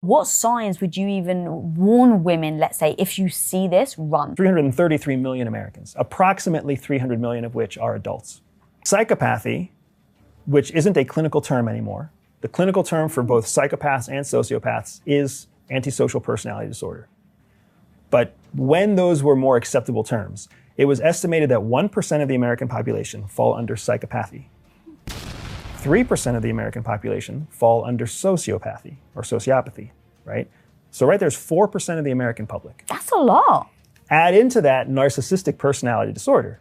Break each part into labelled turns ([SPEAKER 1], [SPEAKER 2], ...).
[SPEAKER 1] What signs would you even warn women, let's say, if you see this, run?
[SPEAKER 2] 333 million Americans, approximately 300 million of which are adults. Psychopathy, which isn't a clinical term anymore, the clinical term for both psychopaths and sociopaths is antisocial personality disorder. But when those were more acceptable terms, it was estimated that 1% of the American population fall under psychopathy. 3% of the American population fall under sociopathy or sociopathy, right? So right there's 4% of the American public.
[SPEAKER 1] That's a lot.
[SPEAKER 2] Add into that narcissistic personality disorder.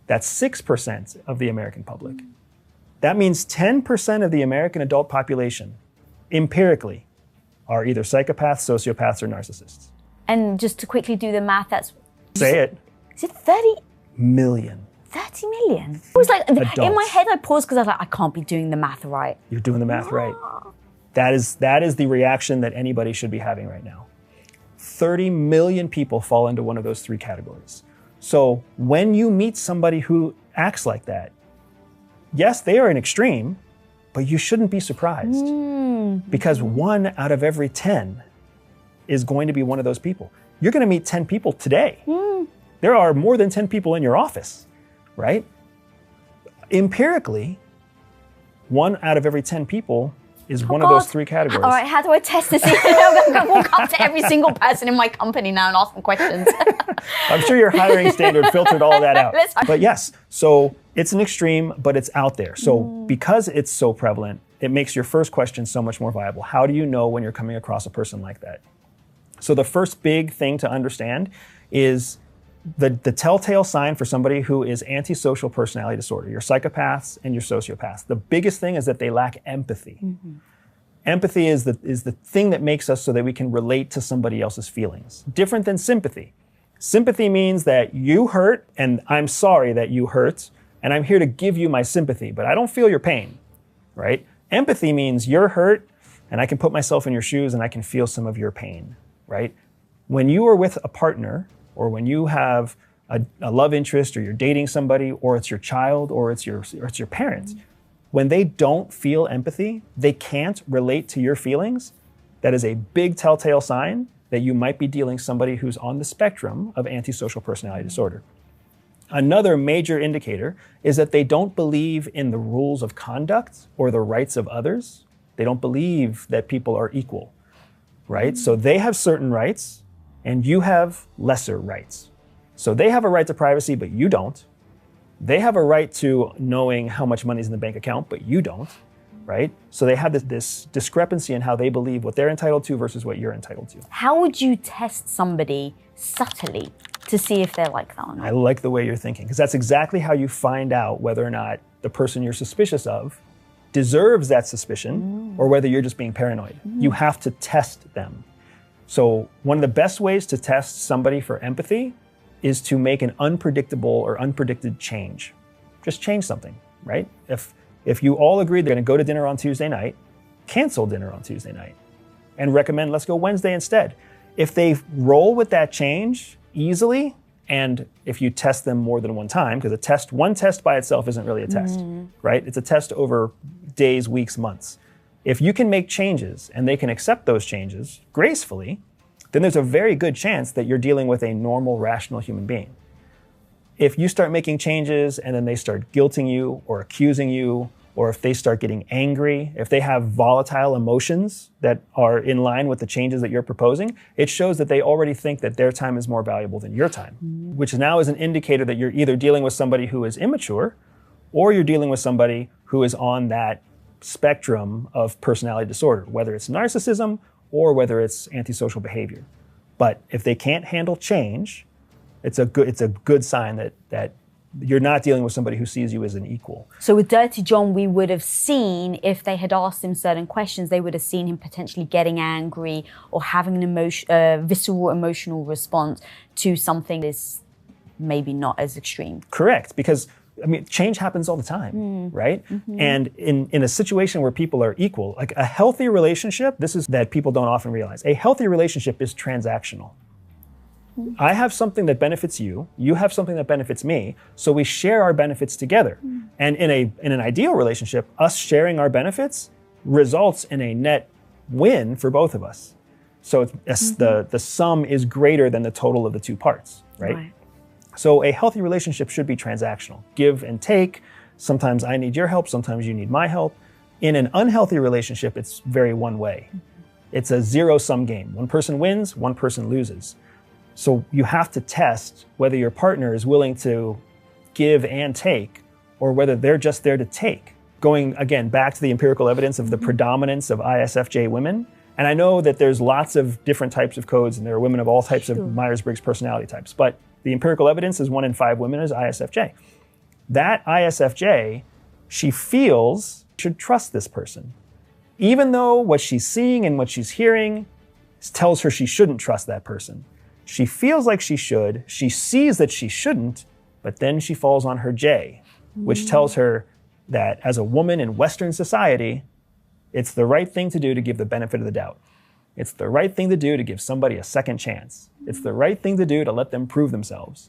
[SPEAKER 2] That's 6% of the American public. That means 10% of the American adult population, empirically, are either psychopaths, sociopaths, or narcissists.
[SPEAKER 1] And just to quickly do the math, that's...
[SPEAKER 2] Say it.
[SPEAKER 1] Is it 30
[SPEAKER 2] million?
[SPEAKER 1] 30 million? It was like,
[SPEAKER 2] Adults.
[SPEAKER 1] in my head I paused because I was like, I can't be doing the math right.
[SPEAKER 2] You're doing the math right. That is the reaction that anybody should be having right now. 30 million people fall into one of those three categories. So when you meet somebody who acts like that, yes, they are an extreme, but you shouldn't be surprised. Because 1 out of every 10 is going to be one of those people. You're going to meet 10 people today. There are more than 10 people in your office, right? Empirically, 1 out of every 10 people is one of those three categories.
[SPEAKER 1] All right, how do I test this? I'm going to walk up to every single person in my company now and ask them questions.
[SPEAKER 2] I'm sure your hiring standard filtered all of that out. But yes, so it's an extreme, but it's out there. So because it's so prevalent, it makes your first question so much more viable. How do you know when you're coming across a person like that? So the first big thing to understand is the telltale sign for somebody who is antisocial personality disorder, your psychopaths and your sociopaths. The biggest thing is that they lack empathy. Empathy is the thing that makes us so that we can relate to somebody else's feelings. Different than sympathy. Sympathy means that you hurt and I'm sorry that you hurt and I'm here to give you my sympathy, but I don't feel your pain, right? Empathy means you're hurt and I can put myself in your shoes and I can feel some of your pain, right? When you are with a partner, or when you have a love interest, or you're dating somebody, or it's your child, or it's your parents, when they don't feel empathy, they can't relate to your feelings, that is a big telltale sign that you might be dealing with somebody who's on the spectrum of antisocial personality disorder. Another major indicator is that they don't believe in the rules of conduct or the rights of others. They don't believe that people are equal, right? So they have certain rights, and you have lesser rights. So they have a right to privacy, but you don't. They have a right to knowing how much money is in the bank account, but you don't, right? So they have this discrepancy in how they believe what they're entitled to versus what you're entitled to.
[SPEAKER 1] How would you test somebody subtly to see if they're like that or not?
[SPEAKER 2] I like the way you're thinking, because that's exactly how you find out whether or not the person you're suspicious of deserves that suspicion or whether you're just being paranoid. You have to test them. So one of the best ways to test somebody for empathy is to make an unpredictable or unpredicted change. Just change something, right? If you all agree they're going to go to dinner on Tuesday night, cancel dinner on Tuesday night and recommend let's go Wednesday instead. If they roll with that change easily, and if you test them more than one time, because one test by itself isn't really a test, right? It's a test over days, weeks, months. If you can make changes and they can accept those changes gracefully, then there's a very good chance that you're dealing with a normal, rational human being. If you start making changes and then they start guilting you or accusing you, or if they start getting angry, if they have volatile emotions that are in line with the changes that you're proposing, it shows that they already think that their time is more valuable than your time, which now is an indicator that you're either dealing with somebody who is immature or you're dealing with somebody who is on that spectrum of personality disorder, whether it's narcissism or whether it's antisocial behavior. But if they can't handle change, it's a good sign that you're not dealing with somebody who sees you as an equal.
[SPEAKER 1] So with Dirty John, we would have seen, if they had asked him certain questions, they would have seen him potentially getting angry or having an visceral emotional response to something that is maybe not as extreme.
[SPEAKER 2] Correct, because I mean, change happens all the time, right? And in a situation where people are equal, like a healthy relationship, this is that people don't often realize, a healthy relationship is transactional. I have something that benefits you, you have something that benefits me, so we share our benefits together. And in an ideal relationship, us sharing our benefits results in a net win for both of us. So the sum is greater than the total of the two parts, right? So a healthy relationship should be transactional. Give and take. Sometimes I need your help, sometimes you need my help. In an unhealthy relationship, it's very one way. It's a zero-sum game. One person wins, one person loses. So you have to test whether your partner is willing to give and take, or whether they're just there to take. Going, again, back to the empirical evidence of the predominance of ISFJ women. And I know that there's lots of different types of codes, and there are women of all types of Myers-Briggs personality types, but the empirical evidence is 1 in 5 women is ISFJ. That ISFJ, she feels should trust this person. Even though what she's seeing and what she's hearing tells her she shouldn't trust that person. She feels like she should, she sees that she shouldn't, but then she falls on her J, which tells her that as a woman in Western society, it's the right thing to do to give the benefit of the doubt. It's the right thing to do to give somebody a second chance. It's the right thing to do to let them prove themselves.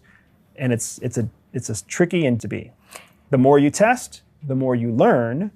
[SPEAKER 2] And it's a tricky end to be. The more you test, the more you learn.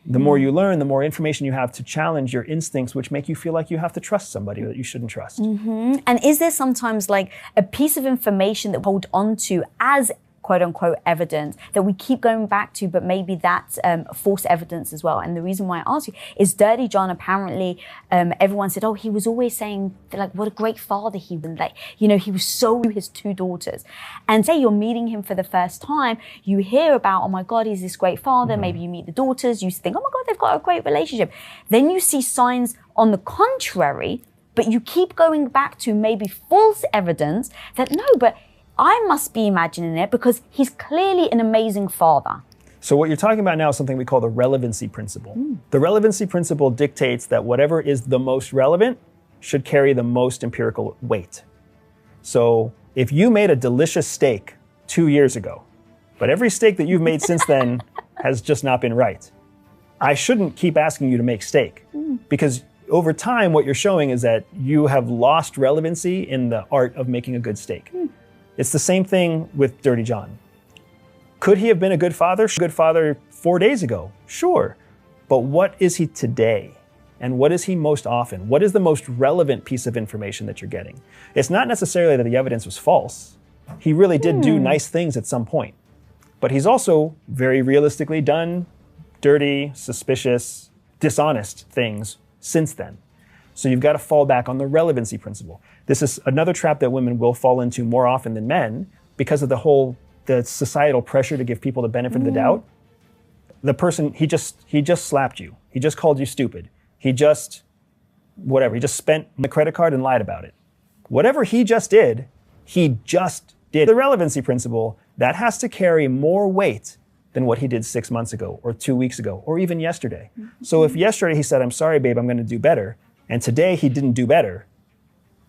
[SPEAKER 2] The more you learn, the more information you have to challenge your instincts, which make you feel like you have to trust somebody that you shouldn't trust.
[SPEAKER 1] And is there sometimes like a piece of information that we hold on to as quote unquote evidence that we keep going back to, but maybe that's false evidence as well? And the reason why I ask you is Dirty John, apparently everyone said, oh, he was always saying like what a great father he was, like, you know, he was so his 2 daughters. And say you're meeting him for the first time, you hear about, oh my God, he's this great father. Maybe you meet the daughters, you think, oh my God, they've got a great relationship. Then you see signs on the contrary, but you keep going back to maybe false evidence that no, but I must be imagining it because he's clearly an amazing father.
[SPEAKER 2] So what you're talking about now is something we call the relevancy principle. The relevancy principle dictates that whatever is the most relevant should carry the most empirical weight. So if you made a delicious steak 2 years ago, but every steak that you've made since then has just not been right, I shouldn't keep asking you to make steak, because over time what you're showing is that you have lost relevancy in the art of making a good steak. It's the same thing with Dirty John. Could he have been a good father? Good father 4 days ago? Sure. But what is he today? And what is he most often? What is the most relevant piece of information that you're getting? It's not necessarily that the evidence was false. He really did do nice things at some point. But he's also very realistically done dirty, suspicious, dishonest things since then. So you've got to fall back on the relevancy principle. This is another trap that women will fall into more often than men because of the societal pressure to give people the benefit of the doubt. The person, he just slapped you. He just called you stupid. He just spent the credit card and lied about it. Whatever he just did. The relevancy principle, that has to carry more weight than what he did 6 months ago or 2 weeks ago or even yesterday. So if yesterday he said, I'm sorry, babe, I'm going to do better, and today he didn't do better,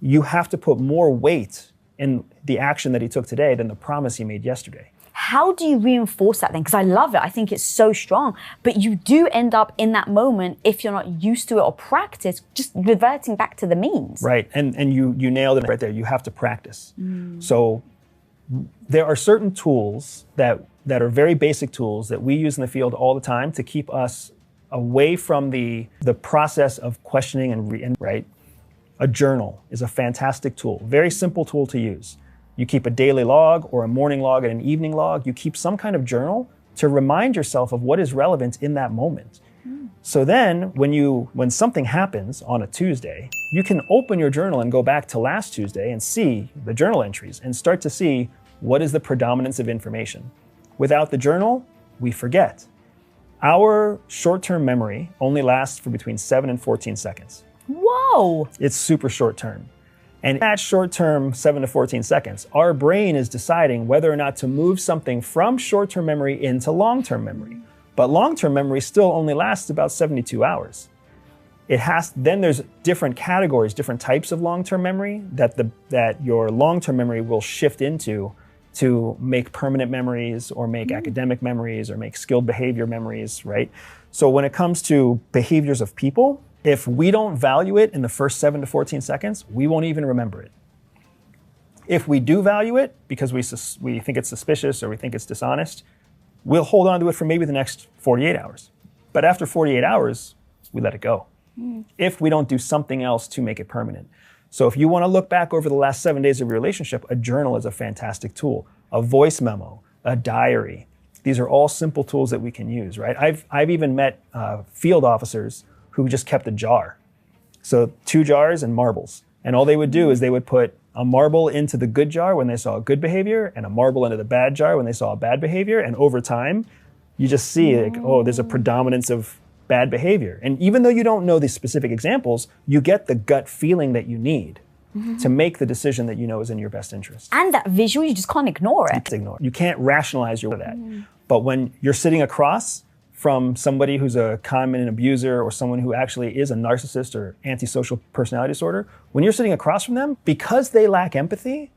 [SPEAKER 2] you have to put more weight in the action that he took today than the promise he made yesterday.
[SPEAKER 1] How do you reinforce that then? Because I love it. I think it's so strong. But you do end up in that moment, if you're not used to it or practice, just reverting back to the means.
[SPEAKER 2] Right. And you nailed it right there. You have to practice. So there are certain tools that are very basic tools that we use in the field all the time to keep us away from the process of questioning and right? A journal is a fantastic tool, very simple tool to use. You keep a daily log or a morning log and an evening log. You keep some kind of journal to remind yourself of what is relevant in that moment. So then when something happens on a Tuesday, you can open your journal and go back to last Tuesday and see the journal entries and start to see what is the predominance of information. Without the journal, we forget. Our short-term memory only lasts for between 7 and 14 seconds.
[SPEAKER 1] Whoa!
[SPEAKER 2] It's super short-term. And that short-term 7 to 14 seconds, our brain is deciding whether or not to move something from short-term memory into long-term memory. But long-term memory still only lasts about 72 hours. Then there's different categories, different types of long-term memory that your long-term memory will shift into to make permanent memories or make academic memories or make skilled behavior memories, right? So when it comes to behaviors of people, if we don't value it in the first 7 to 14 seconds, we won't even remember it. If we do value it because we think it's suspicious or we think it's dishonest, we'll hold on to it for maybe the next 48 hours. But after 48 hours, we let it go. if we don't do something else to make it permanent. So if you want to look back over the last 7 days of your relationship, a journal is a fantastic tool. A voice memo, a diary. These are all simple tools that we can use, right? I've even met field officers who just kept a jar. So 2 jars and marbles. And all they would do is they would put a marble into the good jar when they saw a good behavior and a marble into the bad jar when they saw a bad behavior. And over time, you just see like, oh, there's a predominance of bad behavior. And even though you don't know the specific examples, you get the gut feeling that you need to make the decision that you know is in your best interest.
[SPEAKER 1] And that visual, you just can't ignore it.
[SPEAKER 2] You can't rationalize your way that. But when you're sitting across from somebody who's a common abuser or someone who actually is a narcissist or antisocial personality disorder, when you're sitting across from them, because they lack empathy,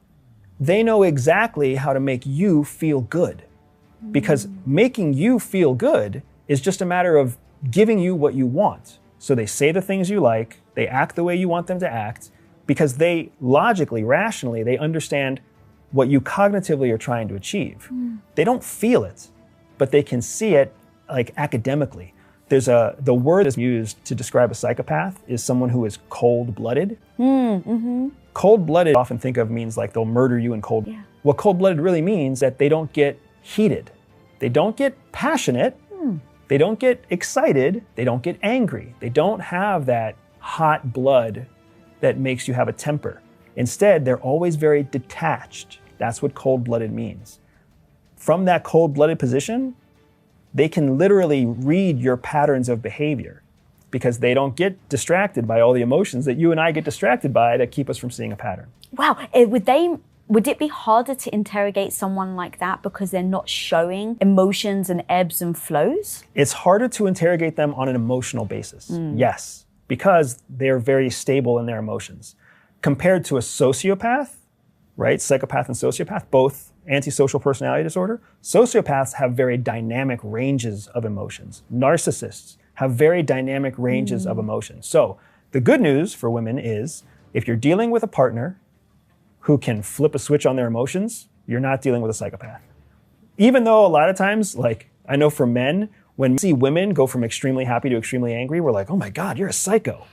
[SPEAKER 2] they know exactly how to make you feel good. Because making you feel good is just a matter of giving you what you want. So they say the things you like, they act the way you want them to act, because they logically, rationally, they understand what you cognitively are trying to achieve. They don't feel it, but they can see it like academically. The word that's used to describe a psychopath is someone who is cold-blooded. Cold-blooded, I often think of means like they'll murder you in cold. Yeah. What cold-blooded really means that they don't get heated. They don't get passionate. They don't get excited. They don't get angry. They don't have that hot blood that makes you have a temper. Instead, they're always very detached. That's what cold-blooded means. From that cold-blooded position, they can literally read your patterns of behavior because they don't get distracted by all the emotions that you and I get distracted by that keep us from seeing a pattern.
[SPEAKER 1] Wow, would it be harder to interrogate someone like that because they're not showing emotions and ebbs and flows?
[SPEAKER 2] It's harder to interrogate them on an emotional basis, yes, because they're very stable in their emotions. Compared to a sociopath, right? Psychopath and sociopath, both antisocial personality disorder. Sociopaths have very dynamic ranges of emotions. Narcissists have very dynamic ranges of emotions. So the good news for women is if you're dealing with a partner who can flip a switch on their emotions, you're not dealing with a psychopath. Even though a lot of times, like I know for men, when we see women go from extremely happy to extremely angry, we're like, oh my God, you're a psycho.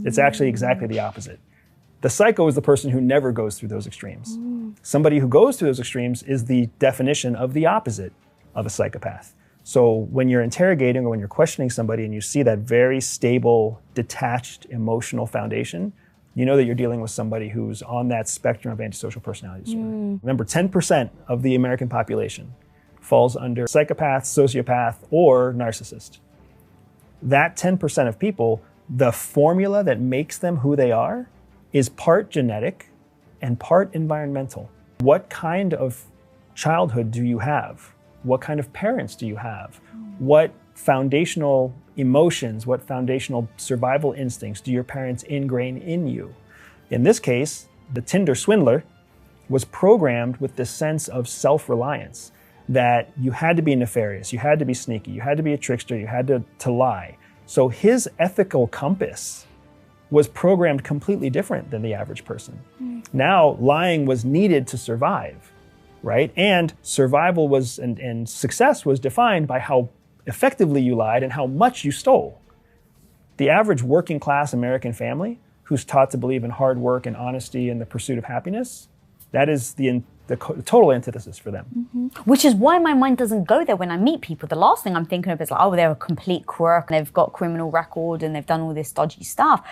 [SPEAKER 2] It's actually exactly the opposite. The psycho is the person who never goes through those extremes. Somebody who goes through those extremes is the definition of the opposite of a psychopath. So when you're interrogating or when you're questioning somebody and you see that very stable, detached emotional foundation, you know that you're dealing with somebody who's on that spectrum of antisocial personality disorder. Remember, 10% of the American population falls under psychopath, sociopath, or narcissist. That 10% of people, the formula that makes them who they are is part genetic and part environmental. What kind of childhood do you have? What kind of parents do you have? What foundational emotions, what foundational survival instincts do your parents ingrain in you? In this case, the Tinder swindler was programmed with this sense of self-reliance, that you had to be nefarious, you had to be sneaky, you had to be a trickster, you had to lie. So his ethical compass was programmed completely different than the average person. Now, lying was needed to survive, right? And survival was, and success was defined by how effectively you lied and how much you stole. The average working class American family who's taught to believe in hard work and honesty and the pursuit of happiness, that is the total antithesis for them.
[SPEAKER 1] Which is why my mind doesn't go there when I meet people. The last thing I'm thinking of is like, oh, they're a complete crook, and they've got criminal record and they've done all this dodgy stuff.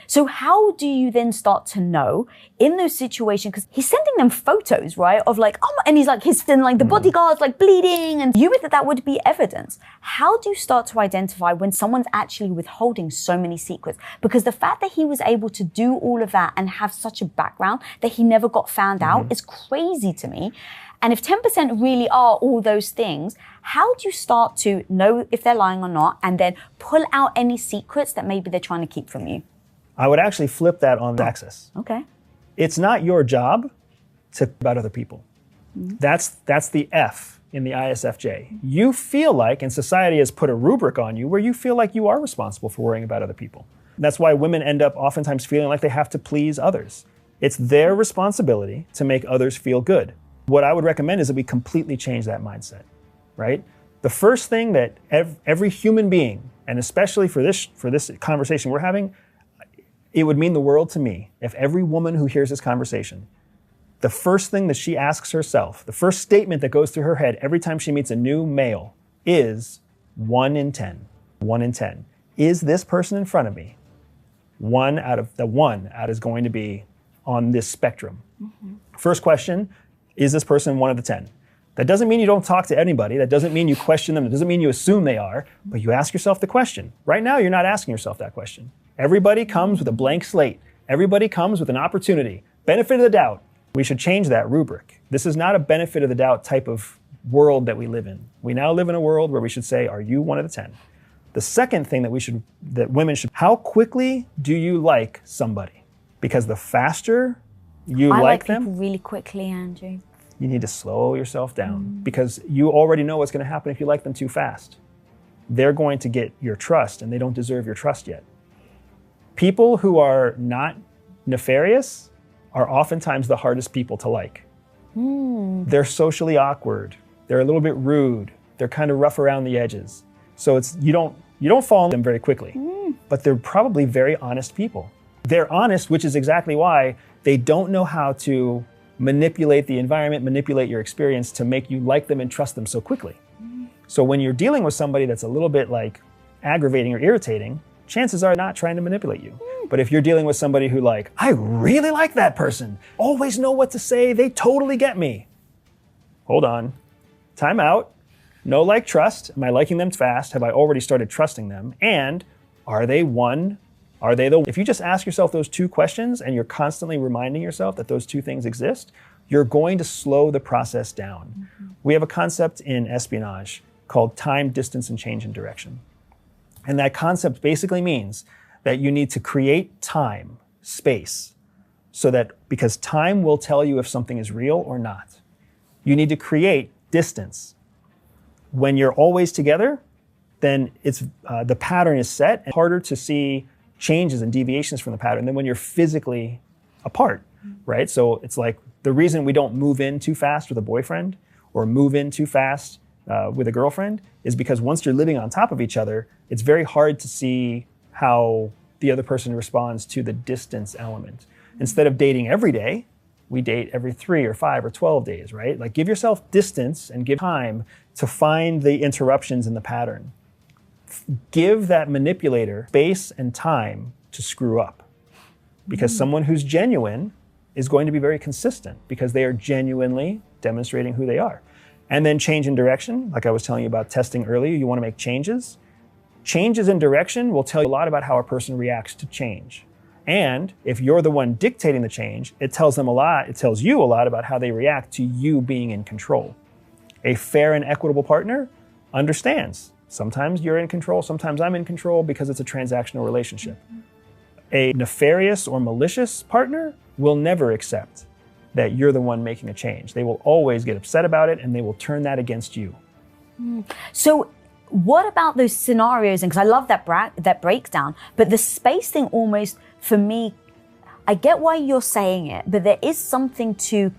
[SPEAKER 1] So how do you then start to know in those situations, because he's sending them photos, right, of like, oh, and he's like, the bodyguard's like bleeding, and you would that would be evidence. How do you start to identify when someone's actually withholding so many secrets? Because the fact that he was able to do all of that and have such a background that he never got found out is crazy to me. And if 10% really are all those things, how do you start to know if they're lying or not, and then pull out any secrets that maybe they're trying to keep from you?
[SPEAKER 2] I would actually flip that on the axis.
[SPEAKER 1] Okay.
[SPEAKER 2] It's not your job to about other people. That's the F in the ISFJ. You feel like, and society has put a rubric on you where you feel like you are responsible for worrying about other people. That's why women end up oftentimes feeling like they have to please others. It's their responsibility to make others feel good. What I would recommend is that we completely change that mindset, right? The first thing that every human being and especially for this conversation we're having, it would mean the world to me if every woman who hears this conversation, the first thing that she asks herself, the first statement that goes through her head every time she meets a new male is 1 in 10. 1 in 10. Is this person in front of me? 1 out is going to be on this spectrum. First question, is this person 1 of the 10? That doesn't mean you don't talk to anybody. That doesn't mean you question them. It doesn't mean you assume they are, but you ask yourself the question. Right now, you're not asking yourself that question. Everybody comes with a blank slate. Everybody comes with an opportunity. Benefit of the doubt. We should change that rubric. This is not a benefit of the doubt type of world that we live in. We now live in a world where we should say, are you 1 of the 10? The second thing that women should, how quickly do you like somebody? Because the faster you like them,
[SPEAKER 1] people really quickly, Andrew.
[SPEAKER 2] You need to slow yourself down because you already know what's going to happen if you like them too fast. They're going to get your trust and they don't deserve your trust yet. People who are not nefarious are oftentimes the hardest people to like. They're socially awkward. They're a little bit rude. They're kind of rough around the edges. So you don't fall in them very quickly, but they're probably very honest people. They're honest, which is exactly why they don't know how to manipulate the environment, manipulate your experience to make you like them and trust them so quickly. So when you're dealing with somebody that's a little bit like aggravating or irritating, chances are not trying to manipulate you. But if you're dealing with somebody who like, I really like that person, always know what to say, they totally get me. Hold on, time out. No like trust. Am I liking them fast? Have I already started trusting them? And are they one? Are they the? If you just ask yourself those 2 questions and you're constantly reminding yourself that those 2 things exist, you're going to slow the process down. We have a concept in espionage called time, distance, and change in direction. And that concept basically means that you need to create time, space, so that because time will tell you if something is real or not. You need to create distance. When you're always together, then the pattern is set and harder to see changes and deviations from the pattern than when you're physically apart, right? So it's like the reason we don't move in too fast with a boyfriend or move in too fast with a girlfriend is because once you're living on top of each other, it's very hard to see how the other person responds to the distance element. Instead of dating every day, we date every 3 or 5 or 12 days, right? Like give yourself distance and give time to find the interruptions in the pattern. Give that manipulator space and time to screw up. Because someone who's genuine is going to be very consistent because they are genuinely demonstrating who they are. And then change in direction, like I was telling you about testing earlier, you want to make changes. Changes in direction will tell you a lot about how a person reacts to change. And if you're the one dictating the change, it tells you a lot about how they react to you being in control. A fair and equitable partner understands. Sometimes you're in control, sometimes I'm in control because it's a transactional relationship. A nefarious or malicious partner will never accept that you're the one making a change. They will always get upset about it and they will turn that against you.
[SPEAKER 1] So what about those scenarios? And because I love that breakdown, but the space thing almost, for me, I get why you're saying it, but there is something to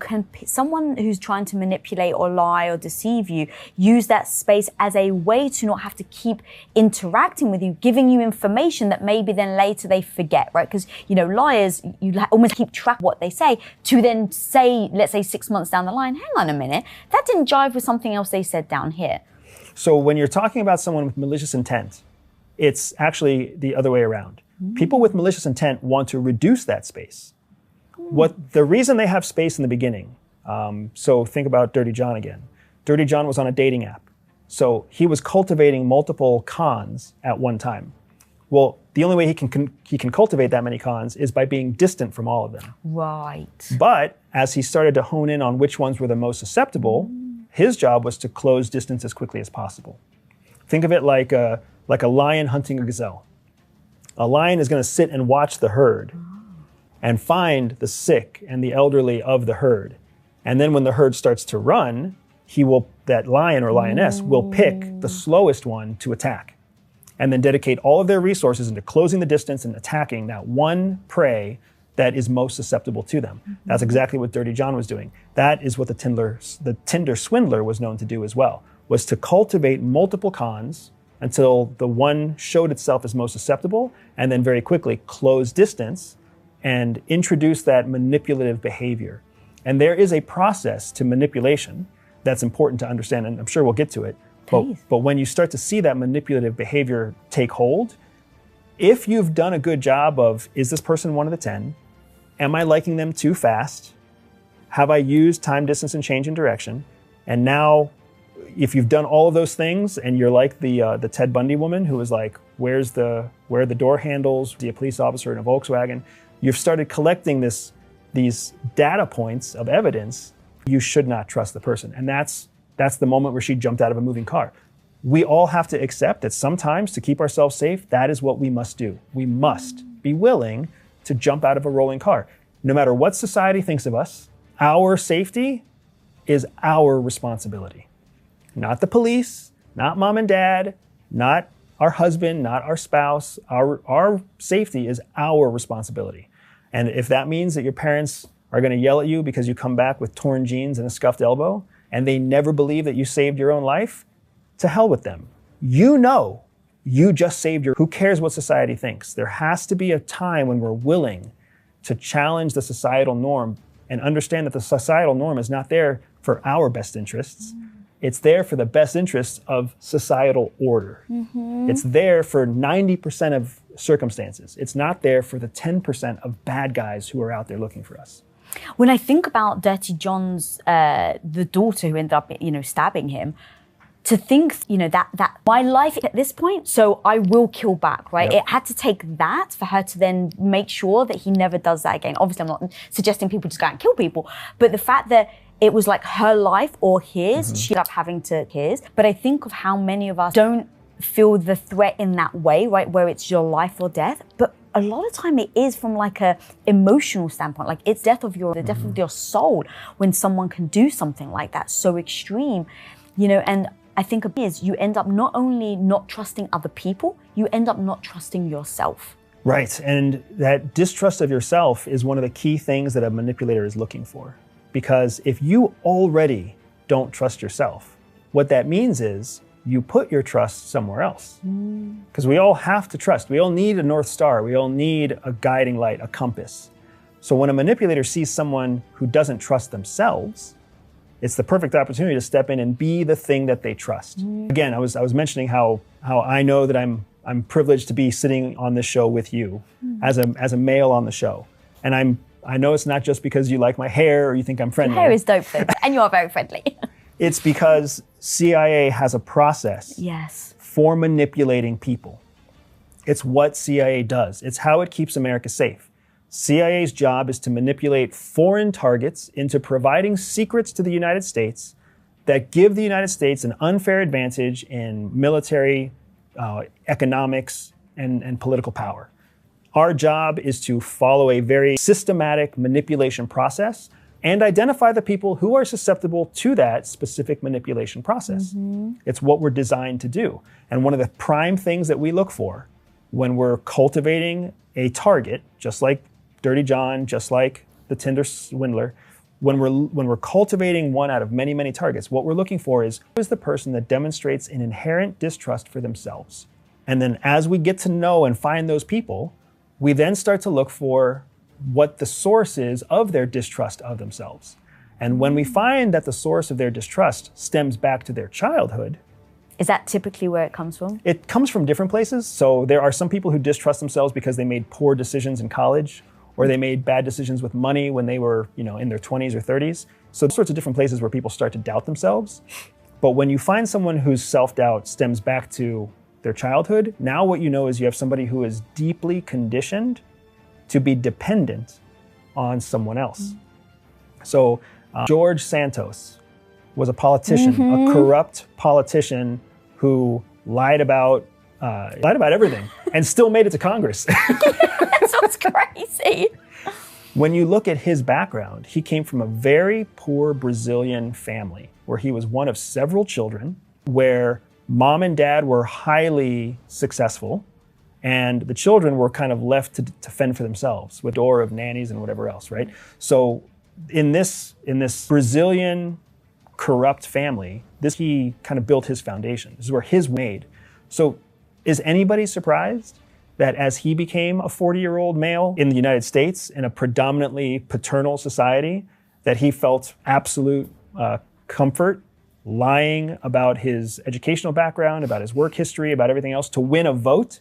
[SPEAKER 1] someone who's trying to manipulate or lie or deceive you, use that space as a way to not have to keep interacting with you, giving you information that maybe then later they forget, right? Because, liars, you almost keep track of what they say to then say, let's say 6 months down the line, hang on a minute, that didn't jive with something else they said down here.
[SPEAKER 2] So when you're talking about someone with malicious intent, it's actually the other way around. People with malicious intent want to reduce that space. The reason they have space in the beginning, so think about Dirty John again. Dirty John was on a dating app. So he was cultivating multiple cons at one time. Well, the only way he can cultivate that many cons is by being distant from all of them.
[SPEAKER 1] Right.
[SPEAKER 2] But as he started to hone in on which ones were the most susceptible, his job was to close distance as quickly as possible. Think of it like a lion hunting a gazelle. A lion is going to sit and watch the herd and find the sick and the elderly of the herd. And then when the herd starts to run, that lion or lioness will pick the slowest one to attack and then dedicate all of their resources into closing the distance and attacking that one prey that is most susceptible to them. That's exactly what Dirty John was doing. That is what the Tinder swindler was known to do as well, was to cultivate multiple cons until the one showed itself as most susceptible, and then very quickly closed distance and introduced that manipulative behavior. And there is a process to manipulation that's important to understand, and I'm sure we'll get to it. But when you start to see that manipulative behavior take hold, if you've done a good job of, is this person 1 of the 10? Am I liking them too fast? Have I used time, distance, and change in direction? And now, if you've done all of those things and you're like the Ted Bundy woman who was like, where are the door handles? Be a police officer in a Volkswagen. You've started collecting these data points of evidence. You should not trust the person. And that's the moment where she jumped out of a moving car. We all have to accept that sometimes to keep ourselves safe, that is what we must do. We must be willing to jump out of a rolling car. No matter what society thinks of us, our safety is our responsibility. Not the police, not mom and dad, not our husband, not our spouse. Our safety is our responsibility. And if that means that your parents are going to yell at you because you come back with torn jeans and a scuffed elbow, and they never believe that you saved your own life, to hell with them. You know you just saved who cares what society thinks? There has to be a time when we're willing to challenge the societal norm and understand that the societal norm is not there for our best interests. It's there for the best interests of societal order. It's there for 90% of circumstances. It's not there for the 10% of bad guys who are out there looking for us.
[SPEAKER 1] When I think about Dirty John's, the daughter who ended up, stabbing him, to think, that my life at this point, so I will kill back, right?
[SPEAKER 2] Yep.
[SPEAKER 1] It had to take that for her to then make sure that he never does that again. Obviously, I'm not suggesting people just go out and kill people, but the fact that it was like her life or his, she ended up having to his. But I think of how many of us don't feel the threat in that way, right? Where it's your life or death. But a lot of time it is from like a emotional standpoint, like it's the death of your soul when someone can do something like that so extreme, and I think it is you end up not only not trusting other people, you end up not trusting yourself.
[SPEAKER 2] Right, and that distrust of yourself is one of the key things that a manipulator is looking for. Because if you already don't trust yourself, what that means is you put your trust somewhere else. Because we all have to trust. We all need a North Star. We all need a guiding light, a compass. So when a manipulator sees someone who doesn't trust themselves, it's the perfect opportunity to step in and be the thing that they trust. Again, I was mentioning how I know that I'm privileged to be sitting on this show with you as a male on the show. And I know it's not just because you like my hair or you think I'm friendly.
[SPEAKER 1] Your hair is dope, and you are very friendly.
[SPEAKER 2] It's because CIA has a process for manipulating people. It's what CIA does. It's how it keeps America safe. CIA's job is to manipulate foreign targets into providing secrets to the United States that give the United States an unfair advantage in military, economics, and political power. Our job is to follow a very systematic manipulation process and identify the people who are susceptible to that specific manipulation process. It's what we're designed to do. And one of the prime things that we look for when we're cultivating a target, just like Dirty John, just like the Tinder swindler, when we're cultivating one out of many, many targets, what we're looking for is who is the person that demonstrates an inherent distrust for themselves. And then as we get to know and find those people, we then start to look for what the source is of their distrust of themselves. And when we find that the source of their distrust stems back to their childhood.
[SPEAKER 1] Is that typically where it comes from?
[SPEAKER 2] It comes from different places. So there are some people who distrust themselves because they made poor decisions in college, or they made bad decisions with money when they were, in their 20s or 30s. So there's sorts of different places where people start to doubt themselves. But when you find someone whose self-doubt stems back to their childhood, now what you know is you have somebody who is deeply conditioned to be dependent on someone else. So George Santos was a politician, a corrupt politician who lied about everything and still made it to Congress.
[SPEAKER 1] That sounds crazy.
[SPEAKER 2] When you look at his background, he came from a very poor Brazilian family where he was one of several children, where mom and dad were highly successful, and the children were kind of left to fend for themselves with a door of nannies and whatever else, right? So in this Brazilian corrupt family, he kind of built his foundation. This is where his made. So is anybody surprised that as he became a 40-year-old male in the United States, in a predominantly paternal society, that he felt absolute comfort lying about his educational background, about his work history, about everything else to win a vote?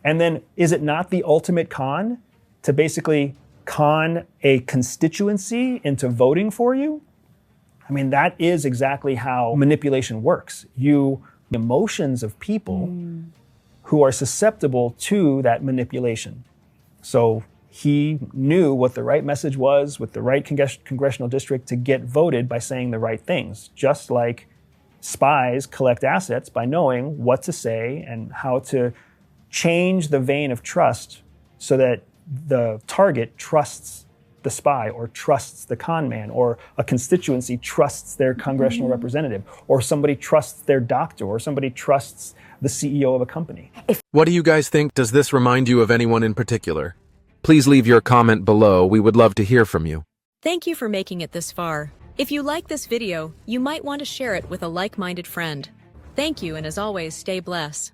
[SPEAKER 2] And then is it not the ultimate con to basically con a constituency into voting for you? I mean, that is exactly how manipulation works. Emotions of people who are susceptible to that manipulation. So he knew what the right message was with the right congressional district to get voted by saying the right things, just like spies collect assets by knowing what to say and how to change the vein of trust so that the target trusts the spy or trusts the con man, or a constituency trusts their congressional representative, or somebody trusts their doctor, or somebody trusts the CEO of a company.
[SPEAKER 3] What do you guys think? Does this remind you of anyone in particular? Please leave your comment below. We would love to hear from you.
[SPEAKER 4] Thank you for making it this far. If you like this video, you might want to share it with a like-minded friend. Thank you, and as always, stay blessed.